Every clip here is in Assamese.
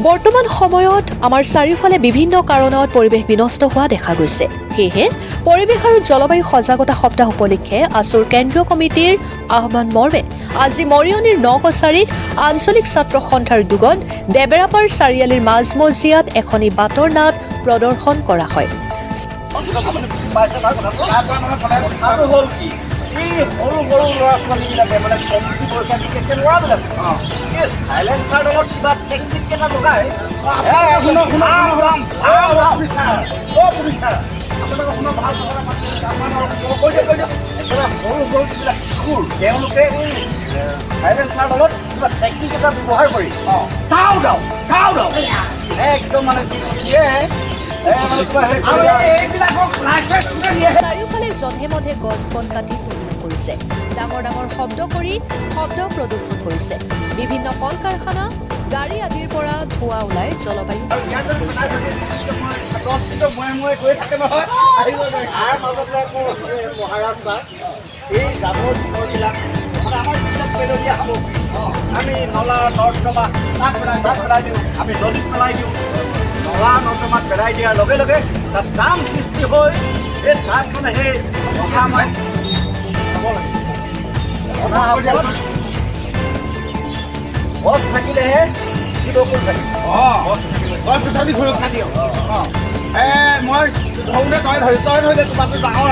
বৰ্তমান সময়ত আমাৰ চাৰিওফালে বিভিন্ন কাৰণত পৰিৱেশ বিনষ্ট হোৱা দেখা গৈছে। সেয়েহে পৰিৱেশ আৰু জলবায়ু সজাগতা সপ্তাহ উপলক্ষে আছুৰ কেন্দ্ৰীয় কমিটিৰ আহ্বান মৰ্মে আজি মৰিয়নিৰ নকছাৰীত আঞ্চলিক ছাত্ৰ সন্থাৰ উদ্যোগত দেবেৰাপাৰ চাৰিআলিৰ মাজমজিয়াত এখনি বাটৰ নাট প্ৰদৰ্শন কৰা হয়। চাৰিওফালে জধে মধে গছ বন কাটি তহিলং কৰিছে, ডাঙৰ ডাঙৰ শব্দ কৰি শব্দ প্ৰদূষণ কৰিছে। বিভিন্ন কল কাৰখানা গাড়ী আদিৰ পৰা ধোঁৱা ওলাই জলবায়ু কৰিছে। আমি নলা নৰ্দমা পেলাই দিওঁ, আমি নদীত পেলাই দিওঁ। নলা নৰ্দমাত পেলাই দিয়াৰ লগে লগে তাত জাম সৃষ্টি হৈ এই জামখনে সেই গছ থাকিলেহে জীৱকুল থাকিব। গছ গছনি সুৰক্ষা দিয়ক। মই ধৰোঁতে তই ধৰিলে তোমাৰতো ডাঙৰ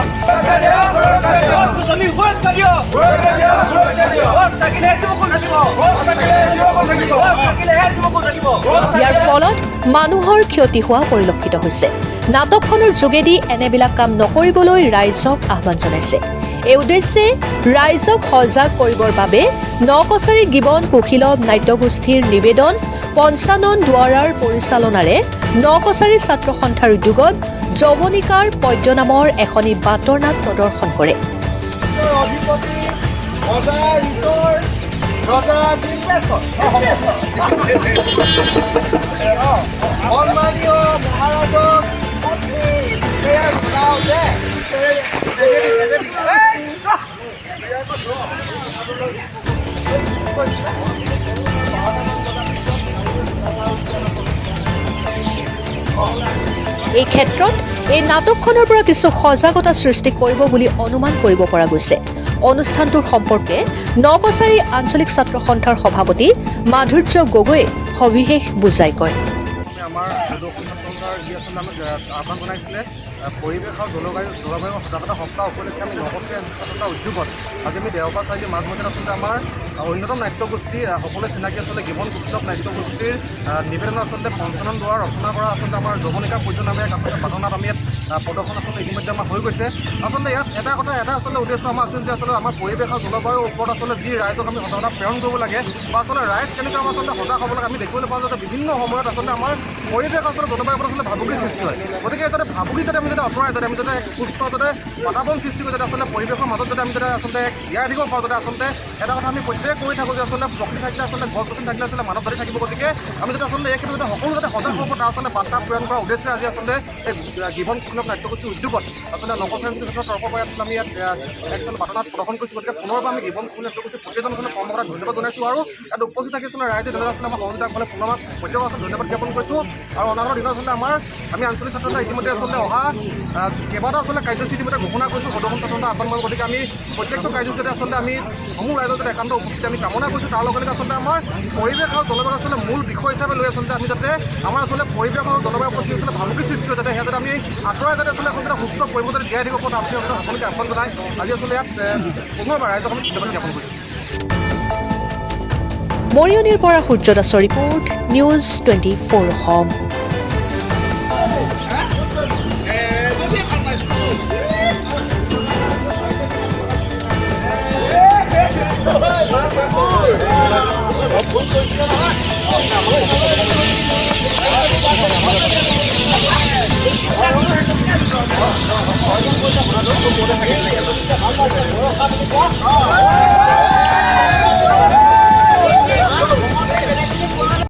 ইয়াৰ ফলত মানুহৰ ক্ষতি হোৱা পৰিলক্ষিত হৈছে। নাটকখনৰ যোগেদি এনেবিলাক কাম নকৰিবলৈ ৰাইজক আহ্বান জনাইছে। এই উদ্দেশ্যে ৰাইজক সজাগ কৰিবৰ বাবে নকছাৰী গিবন কুশীলৱ নাট্যগোষ্ঠীৰ নিবেদন পঞ্চানন দুৱাৰাৰ পৰিচালনাৰে নকছাৰী ছাত্ৰ সন্থাৰ উদ্যোগত যৱনিকাৰ পদ্য নামৰ এখনি বাটৰ নাট প্ৰদৰ্শন কৰে। এই ক্ষেত্ৰত এই নাটকখনৰ পৰা কিছু সজাগতা সৃষ্টি কৰিব বুলি অনুমান কৰিব পৰা গৈছে। অনুষ্ঠানটোৰ সম্পৰ্কে নকছাৰী আঞ্চলিক ছাত্ৰ সন্থাৰ সভাপতি মাধুৰ্য গগৈয়ে সবিশেষ বুজাই কয়। আমাৰ আহ্বান জনাইছিলে পৰিৱেশ আৰু জলবায়ু সজাগতা সপ্তাহ উপলক্ষে আমি নকছাৰী ছাত্ৰ উদ্যোগত আজি আমি দেওবাৰ চাৰিআলি মাজমজিয়াত আচলতে আমাৰ অন্যতম নাট্যগোষ্ঠী সকলোৱে চিনাকি আচলতে গিবন কুশীলৱ নাট্যগোষ্ঠীৰ নিবেদন আচলতে পঞ্চানন দুৱাৰ ৰচনা কৰা আচলতে আমাৰ যৱনিকা পদ্য নামে আচলতে বাটৰ নাট আমি ইয়াত প্ৰদৰ্শন আচলতে ইতিমধ্যে আমাৰ হৈ গৈছে। আচলতে ইয়াত এটা আচলতে উদ্দেশ্য আমাৰ আছিল যে আচলতে আমাৰ পৰিৱেশ আৰু জলবায়ুৰ ওপৰত আচলতে যি ৰাইজক আমি সজাগতা প্ৰেৰণ কৰিব লাগে বা আচলতে ৰাইজ কেনেকৈ আমাৰ আচলতে সজাগ হ'ব লাগে আমি দেখিবলৈ পাওঁ যে বিভিন্ন সময়ত আচলতে আমাৰ পৰিৱেশ আচলতে জলবায়ুৰ ওপৰত আচলতে ভাবুকিৰ সৃষ্টি হয়। গতিকে যাতে ভাবুকি যাতে আমি আঁতৰাই যাতে আমি যাতে সুস্থ যাতে বাতাবৰণ সৃষ্টি কৰি যাতে আচলতে পৰিৱেশৰ মাজত যাতে আমি যাতে আচলতে জীয়াই থাকিব পাৰোঁ। যাতে আচলতে এটা কথা আমি প্ৰত্যেক কৰি থাকোঁ যে আচলতে প্ৰকৃতি থাকিলে আচলতে গছ গছনি থাকিলে আচলতে মানৱ জাতি থাকিব। গতিকে আমি যাতে আচলতে এই ক্ষেত্ৰত যাতে সকলো যাতে সজাগ হ'ব তাৰ আচলতে বাৰ্তা প্ৰেৰণ কৰাৰ উদ্দেশ্যে আজি আচলতে এই গিবন কুশীলৱ নাট্যগোষ্ঠীৰ উদ্যোগত আচলতে নকছাৰী ছাত্ৰৰ তৰফৰ পৰা আচলতে আমি ইয়াত আচলতে বাটৰ নাট প্ৰদৰ্শন কৰিছোঁ। গতিকে পুনৰবাৰ আমি গিবন কুশীলৱ নাট্যগোষ্ঠীৰ প্ৰতিজন আচলতে কৰ্মকৰ্তাক ধন্যবাদ জনাইছোঁ আৰু ইয়াত উপস্থিত থাকি আচলতে ৰাইজে যেনেদৰে আচলতে আমাৰ সহযোগিতা ফলে পুনৰ প্ৰত্যেকক আচলতে ধন্যবাদ জ্ঞাপন কৰিছোঁ। আৰু অনাগত দিনত আচলতে আমি আঞ্চলিক ছাত্ৰ ইতিমধ্যে আচলতে অহা কেইবাটাও আচলতে কাৰ্যসূচী ইতিমধ্যে ঘোষণা কৰিছোঁ সদস্য ছাত্ৰ আহ্বান কৰোঁ। গতিকে আমি প্ৰত্যেকটো কাৰ্যসূচীতে আচলতে আমি সমূহ ৰাইজৰ যাতে একান্ত উপস্থিতি আমি কামনা কৰিছোঁ। তাৰ লগে লগে আচলতে আমাৰ পৰিৱেশ আৰু জলবায়ু আচলতে মূল বিষয় হিচাপে লৈ আচলতে আমি যাতে আমাৰ আচলতে পৰিৱেশ আৰু জলবায়ুৰ প্ৰতি আচলতে ভাবুকি সৃষ্টি হয় যাতে সেয়া যাতে আমি আঁতৰাই যাতে আচলতে সুস্থ পৰিৱেশ যাতে জীয়াই থাকিব পৰা আপুনি সকলোকে আহ্বান জনাই আজি আচলতে ইয়াত পুনৰবাৰ ৰাইজক আমি ধন্যবাদ জ্ঞাপন কৰিছোঁ। মৰিয়নিৰ পৰা সূৰ্য দাসৰ ৰিপৰ্ট, নিউজ 24 অসম। Oh,